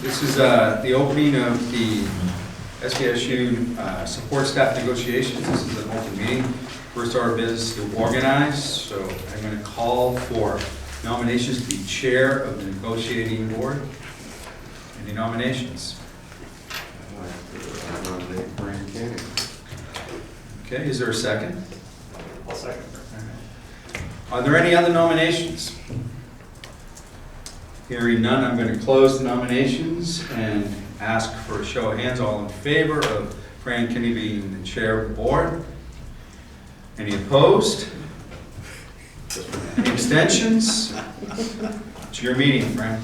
This is the opening of the SVSU support staff negotiations. This is an open meeting. First order of business to organize, so I'm going to call for nominations to be chair of the negotiating board. Any nominations? I nominate Brian Canning. Okay, is there a second? I'll second. Are there any other nominations? Hearing none, I'm going to close the nominations and ask for a show of hands. All in favor of Fran Kinney being the chair of the board? Any opposed? Any abstentions? It's your meeting, Fran.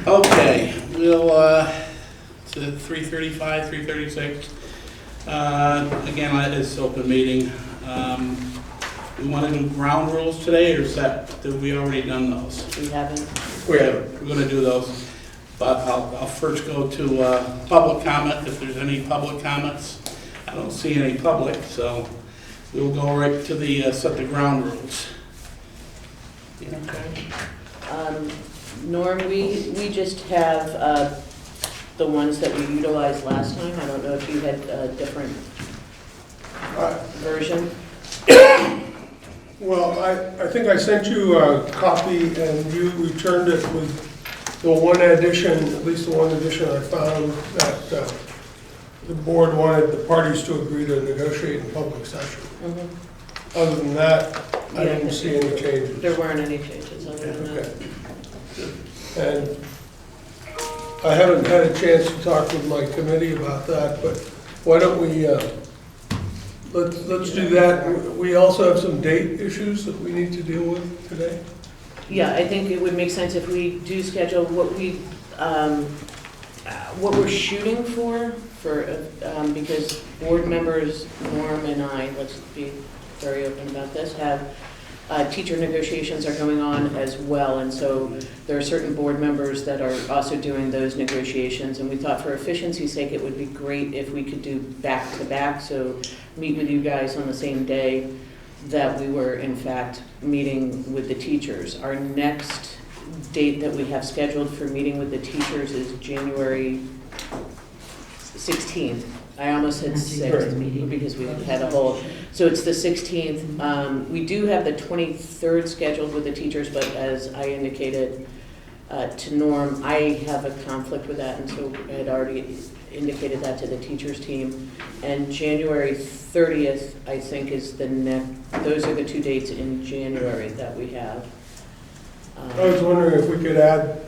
Okay, we'll, it's 3:35, 3:36. Again, it's open meeting. We want to do ground rules today, or is that, have we already done those? We haven't. We're going to do those, but I'll first go to public comment, if there's any public comments. I don't see any public, so we'll go right to the, set the ground rules. Okay. Norm, we just have the ones that we utilized last time. I don't know if you had a different version. Well, I think I sent you a copy and you returned it with the one addition, at least the one addition I found, that the board wanted the parties to agree to negotiate in public session. Mm-hmm. Other than that, I Yeah, didn't see any changes. There weren't any changes other than that. Okay. And I haven't had a chance to talk with my committee about that, but why don't we, let's do that. We also have some date issues that we need to deal with today. Yeah, I think it would make sense if we do schedule what we're shooting for, because board members, Norm and I, let's be very open about this, have teacher negotiations are going on as well, and so there are certain board members that are also doing those negotiations, and we thought for efficiency's sake it would be great if we could do back-to-back, so meet with you guys on the same day that we were in fact meeting with the teachers. Our next date that we have scheduled for meeting with the teachers is January 16th. I almost said 6th because we had a whole, so it's the 16th. We do have the 23rd scheduled with the teachers, but as I indicated to Norm, I have a conflict with that, and so I had already indicated that to the teachers team. And January 30th, I think, is the next, those are the two dates in January that we have. I was wondering if we could add,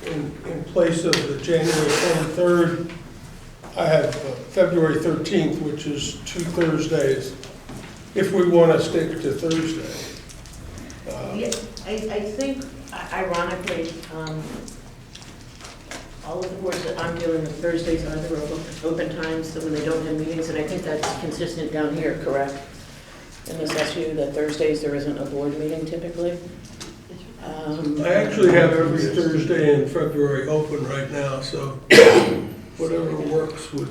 in place of the January 23rd, I have February 13th, which is 2 Thursdays, if we want to stick to Thursday. Yeah, I think, ironically, all of the boards that I'm dealing with, Thursdays are their open times, so when they don't have meetings, and I think that's consistent down here, correct? In this SU, that Thursdays there isn't a board meeting typically? I actually have every Thursday in February open right now, so whatever works would,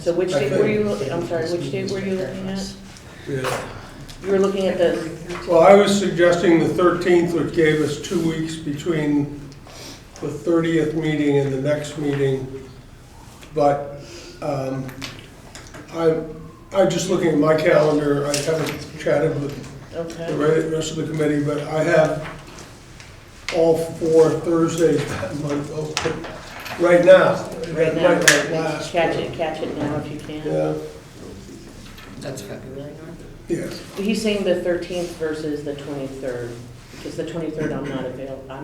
So which date were you, I'm sorry, which date were you looking at? yeah. You were looking at the, Well, I was suggesting the 13th, which gave us 2 weeks between the 30th meeting and the next meeting. But I'm just looking at my calendar. I haven't chatted with okay. the rest of the committee, but I have all 4 Thursdays that month open right now. Right It now, might not last, catch but- it now if you can. Yeah, That's February. yes. He's saying the 13th versus the 23rd, because the 23rd I'm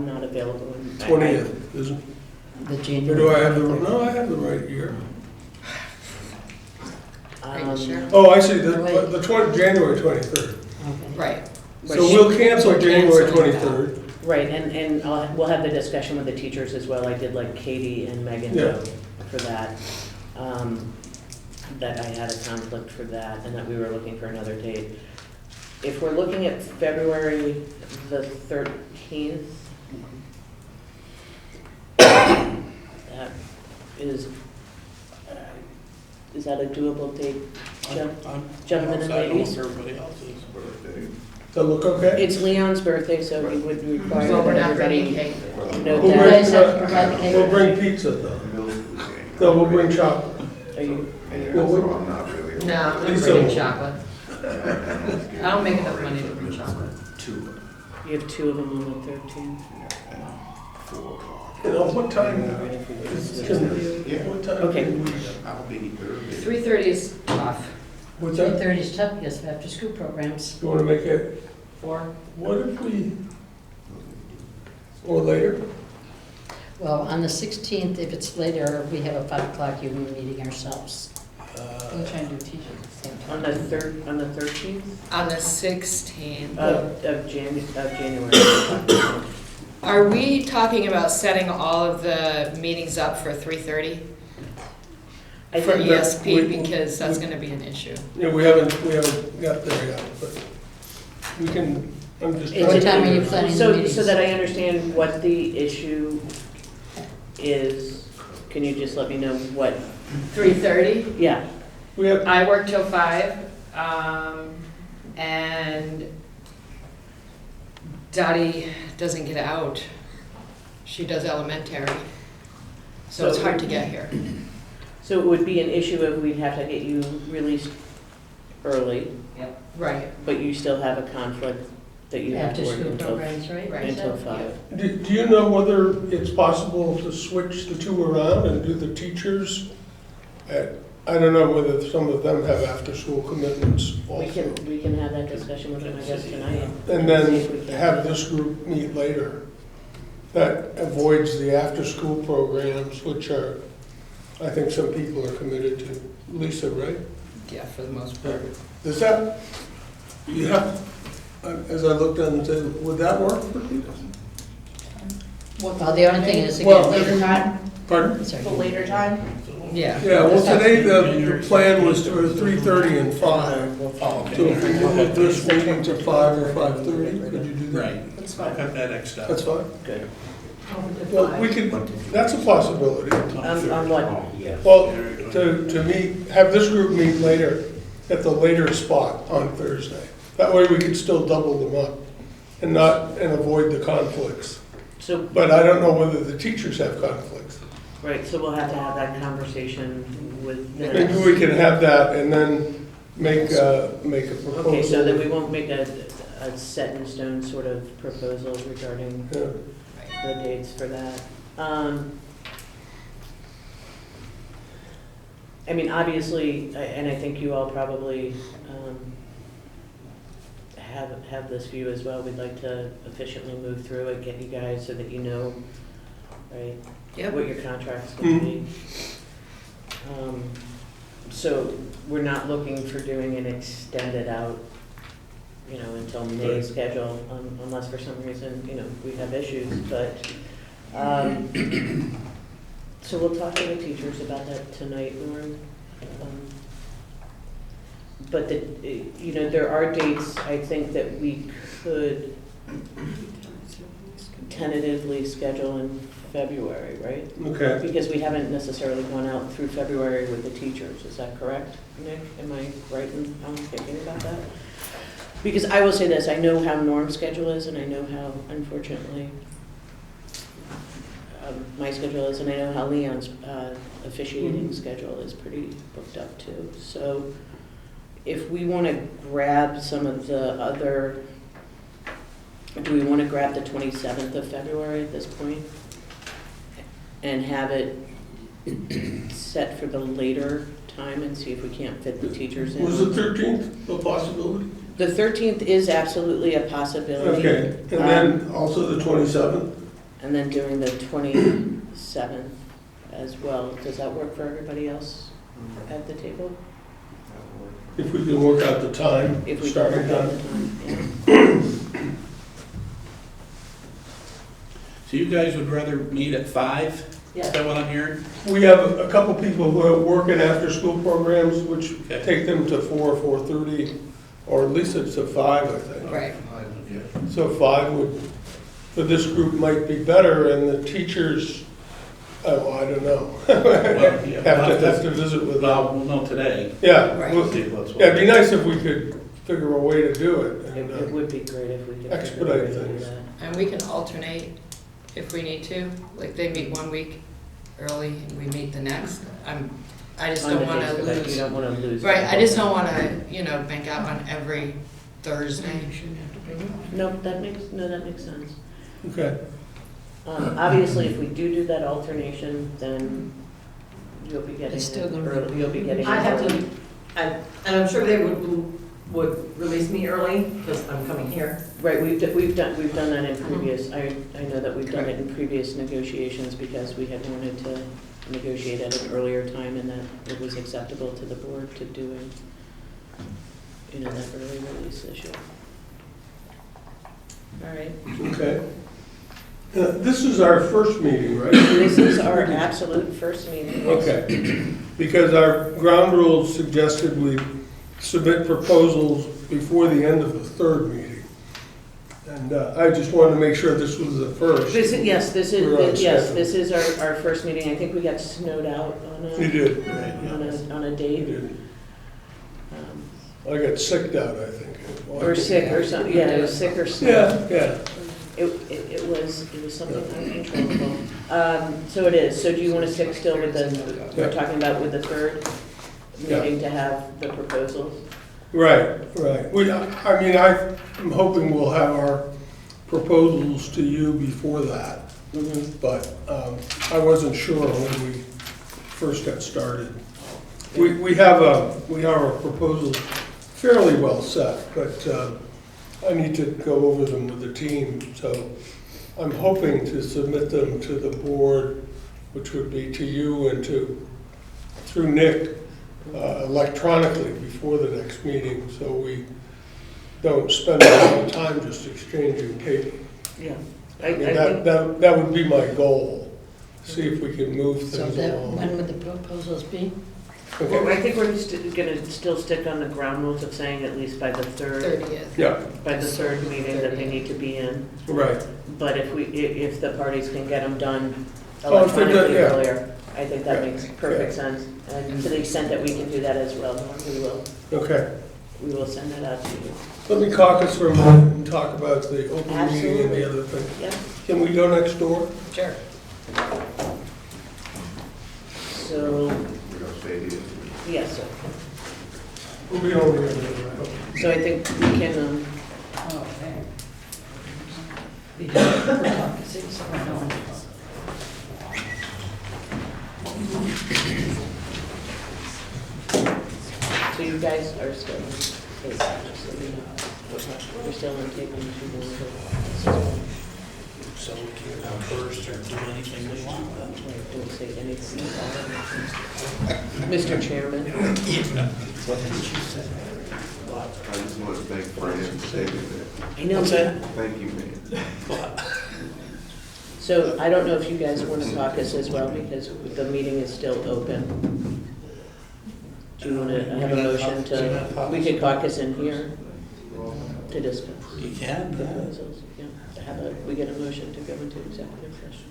not available. 20th, isn't The or January. do I have the, no, I have the right year. Sure? Oh, I see, January 23rd. Right. So we'll cancel January 23rd. Right, and we'll have the discussion with the teachers as well. I did let Katie and Megan know for that, that I had a conflict for that and that we were looking for another date. If we're looking at February the 13th, that is that a doable date, gentlemen and ladies? Everybody else's. that look okay? It's Leon's birthday, so we would require So we're that not bringing everybody cake. know We'll that. bring, guys have to provide the cake? we'll bring pizza though. No, we'll bring chocolate. Are you, Well, we- I'm not really. No, I'm not Lisa bringing will. chocolate. I don't make enough money to bring chocolate. you have two of them on the 13th? 4 o'clock. You know, what time? Yeah. What time? Okay. can we- I'll be early. 3:30 is off. What's that? 3:30 is tough because of after-school programs. You wanna make it, 4. what if we, or later? Well, on the 16th, if it's later, we have a 5 o'clock evening meeting ourselves. We'll try and do teachers at the same On time. the 13th On the 16th. of January. Are we talking about setting all of the meetings up for 3:30 I for think that ESP? we- Because that's gonna be an issue. Yeah, we haven't got there yet, but we can, I'm just. What time are you planning the So meetings? that I understand what the issue is, can you just let me know what, 3:30? yeah, We have, I work till 5, and Dottie doesn't get out. She does elementary, so it's hard to get here. so it would be an issue if we'd have to get you released early, Right, but you still have a conflict that you have to work After-school until, programs, right? Right. until 5. do you know whether it's possible to switch the two around and do the teachers at, I don't know whether some of them have after-school commitments We can, also. we can have that discussion with them, I guess, tonight. And See if we then can- have this group meet later. That avoids the after-school programs, which are, I think some people are committed to. Lisa, right? yeah, for the most part. Does that, you have, as I looked down the table, would that work for you? Well, the only thing is, Well, again, time, Pardon? sorry. the later time? Yeah. Yeah, well, today the plan was for 3:30 and 5. Oh, So if we okay. moved this meeting to 5 or 5:30, could you do that? Right. That's I'll fine. cut that extra. That's fine. Good. Well, we could, that's a possibility. On what? Well, to meet, have this group meet later, at the later spot on Thursday. That way we could still double them up and avoid the conflicts. So, But I don't know whether the teachers have conflicts. right, so we'll have to have that conversation with them. Maybe we can have that and then make a proposal. Okay, so then we won't make a set in stone sort of proposal regarding Yeah. the dates for that. I mean, obviously, and I think you all probably have this view as well, we'd like to efficiently move through it, get you guys so that you know, right, Yep. what your contract's gonna be. So we're not looking for doing an extended out, until May Right. schedule, unless for some reason, we have issues, but, so we'll talk to the teachers about that tonight, Norm. But there are dates, I think, that we could tentatively schedule in February, right? Okay. Because we haven't necessarily gone out through February with the teachers, is that correct, Nick? Am I right in thinking about that? Because I will say this, I know how Norm's schedule is, and I know how, unfortunately, my schedule is, and I know how Leon's officiating schedule is pretty booked up too. So if we want to grab some of the other, do we want to grab the 27th of February at this point? And have it set for the later time and see if we can't fit the teachers in? Was the 13th a possibility? The 13th is absolutely a possibility. Okay, and then also the 27th? And then doing the 27th as well. Does that work for everybody else at the table? If we can work out the time, If we can starting work out time. the time, yeah. So you guys would rather meet at 5? Is that what I'm hearing? We have a couple people who are working after-school programs, which Okay. take them to 4, 4:30, or at least it's to 5, I think. Right. So 5 would, for this group might be better, and the teachers, oh, I don't know. Well, yeah, Have to visit with them. Well, we'll know today. Yeah, Right. well, See, let's- yeah, it'd be nice if we could figure a way to do it. It And, would be great if we could. expedite figure out how to do things. that. And we can alternate if we need to, like they meet 1 week early and we meet the next. I just On don't the wanna days that You lose, don't wanna lose. right, I just don't wanna, bank out on every Thursday. No, that makes sense. okay, Obviously, if we do that alternation, then you'll be getting, It's still it gonna be- early- you'll be getting. I have it to, and I'm sure they would release me early, because I'm coming here. Right, we've done that in previous, I know that we've done it in previous negotiations because we had wanted to negotiate at an earlier time and that it was acceptable to the board to do that early release issue. All right, okay. This is our first meeting, right? this is our absolute first meeting. Okay, because our ground rules suggested we submit proposals before the end of the third meeting. And I just wanted to make sure this was the first. This is, yes, We're on schedule. this is our first meeting. I think we got snowed out on You a, did. on a You date. did. Um, I got sicked out, I think. Or sick or something, yeah, it was sick or snow. Yeah. It was something uncontrollable. So it is, so do you want to stick still with we're talking about with the third Yeah. meeting to have the proposals? Right. I'm hoping we'll have our proposals to you before that, but I wasn't sure when we first got started. We have our proposals fairly well set, but I need to go over them with the team, so I'm hoping to submit them to the board, which would be to you and through Nick, electronically before the next meeting, so we don't spend a lot of time just exchanging paper. Yeah. I mean, that would be my goal, see if we can move So things that, along. when would the proposals be? Well, Okay, I think we're gonna still stick on the ground rules of saying at least by the third 30th. yeah, meeting that they need to be in. right, But if the parties can get them done Oh, if they're done, electronically yeah. earlier, I think that makes perfect Yeah. sense. And to the extent that we can do that as well, okay. we will send that out to you. Let me caucus for a moment and talk about the open meeting and Absolutely. the other thing. Yeah, Can we go next door? Sure. so, We don't stay here. yes, sir. We'll be over here. So I think we can, Oh, okay. We do it for caucusing, so I don't. so you guys are still in tape, just so you know. You're still in tape and you want to. So we can't go first or do anything we want. Don't say anything. Mr. Chairman. I just want to thank Fran for taking that. I know. What's that? Thank you, man. So I don't know if you guys want to caucus as well, because the meeting is still open. Do you want to have a motion to, we could caucus in here to discuss You can, yeah. proposals? Yeah, we get a motion to go into executive session.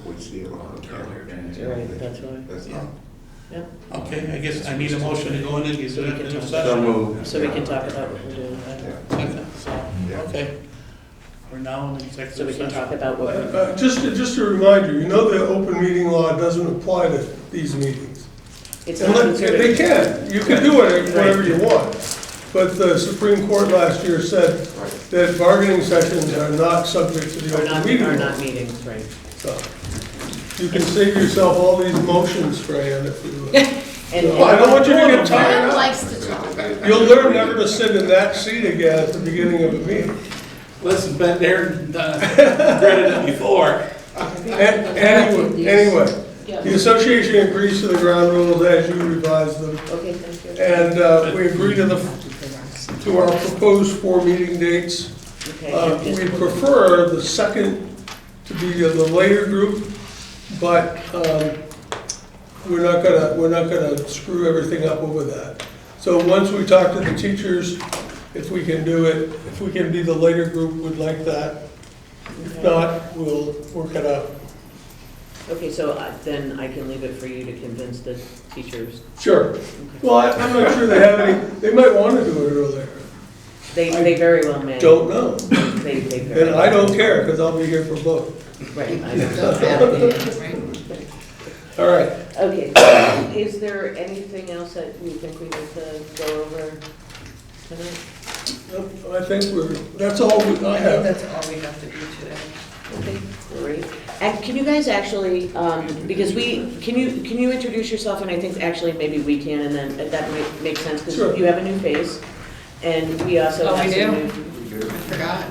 We see it on the calendar. Right, that's why. That's Yeah. all. Yeah, Okay, I guess I need a motion to go in and use So we it can in a talk So session. moved. so we can talk about what we're doing, Second, so, okay. We're now in executive so we can talk session. about what we're. Just a reminder, you know the open meeting law doesn't apply to these meetings. It's And not they considered. can, you can do it whatever you want. But the Supreme Court last year said that bargaining sessions are not subject to the Are open not, meeting are law. not meetings, right? So you can save yourself all these motions, Fran, if you. And I don't want you to get tired Fran out. likes to talk. You'll learn never to sit in that seat again at the beginning of a meeting. Listen, been there and regretted it before. Anyway, the association agrees to the ground rules as you revise them. Okay, thank you. And we agree to our proposed 4 meeting dates. Okay, We prefer the second to be the later group, but we're not gonna screw everything up over that. So once we talk to the teachers, if we can do it, if we can be the later group, we'd like that. If not, we'll work it out. Okay, so then I can leave it for you to convince the teachers. Sure. Well, I'm not sure they have any, they might want to do it earlier. They very well may. Don't know. They very And I well. don't care, because I'll be here for both. Right, I know. Doesn't matter, right? All right. Okay, is there anything else that you think we need to go over tonight? I think that's all I I think have. that's all we have to do today. Okay, great. And can you guys actually, because can you introduce yourself, and I think actually maybe we can, and then if that might make sense, because Sure. you have a new face, and we also Oh, have we some do? new, I forgot.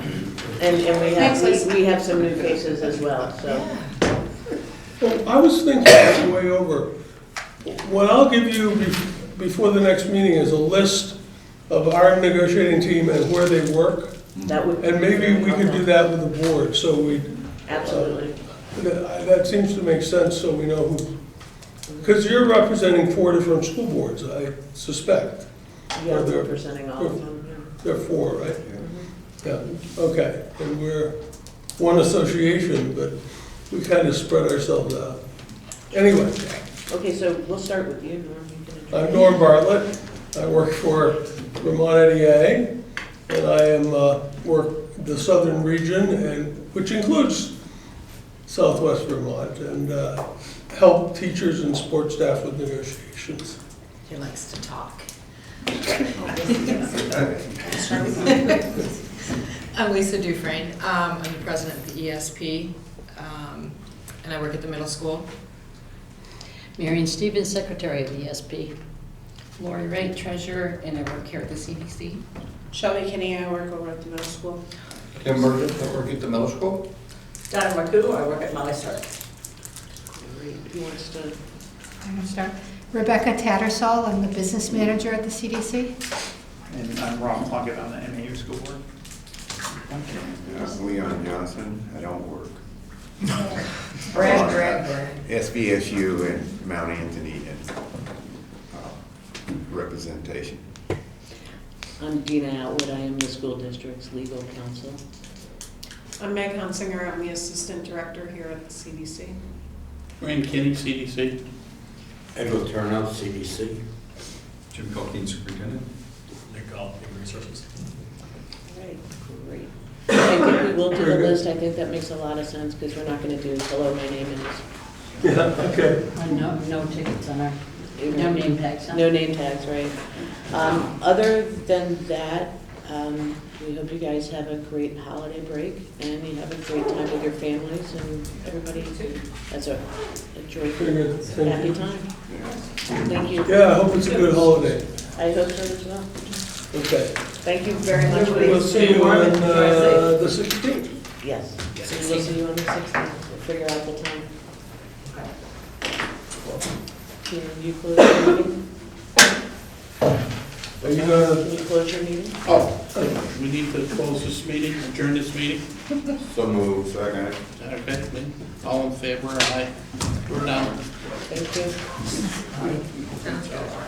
and Thanks, Lisa. we have some new faces as well, so. Well, I was thinking on the way over, what I'll give you before the next meeting is a list of our negotiating team and where they work. That would. And maybe we could do that with the board, so Absolutely. that seems to make sense, so we know who, because you're representing 4 different school boards, I suspect. Yeah, Or they're- we're presenting all of them, There are 4, right? Yeah. Yeah, okay, and we're one association, but we kind of spread ourselves out. Anyway, yeah. Okay, so we'll start with you, Norm. You can introduce- I'm Norm Bartlett, I work for Vermont NEA, and I am, work the southern region, and, which includes southwest Vermont, and help teachers and support staff with negotiations. He likes to talk. I'm Lisa Dufresne. I'm the president of the ESP, and I work at the middle school. Marion Stevens, Secretary of the ESP. Lori Wright, treasurer, and I work here at the CDC. Shelby Kinney, I work over at the middle school. Tim Merchant, I work at the middle school. Donna Maku, I work at Molly Stark. Great. Who wants to? I'm going to start. Rebecca Tattersall, I'm the business manager at the CDC. And I'm Rob Plunkett on the MAU school board. Leon Johnson, I don't work. Brag. SVSU and Mount Anthony and representation. I'm Dina Atwood, I am the school district's legal counsel. I'm Meg Hunsinger, I'm the assistant director here at the CDC. Fran Kinney, CDC. Edward Turnout, CDC. Jim Culkeen, superintendent. Nick Gall, Human Resources. All right, great. I think we will do the list, I think that makes a lot of sense, because we're not gonna do, hello, my name is. Yeah, okay. No tickets on our, no name tags on. No name tags, right? Other than that, we hope you guys have a great holiday break, and you have a great time with your families, and everybody has a joyful, Very good. Thank happy you. time. Thank you. Yeah, I hope it's a good holiday. I hope so as well. Okay. Thank you very much. We'll see you on the 16th. Yes, we'll see you on the 16th, we'll figure out the time. Can you close your meeting? Are you gonna, Can you close your meeting? Oh, we need to close this meeting, adjourn this meeting. So move, second. Okay, all in favor, aye. We're done. Thank you. Sounds good.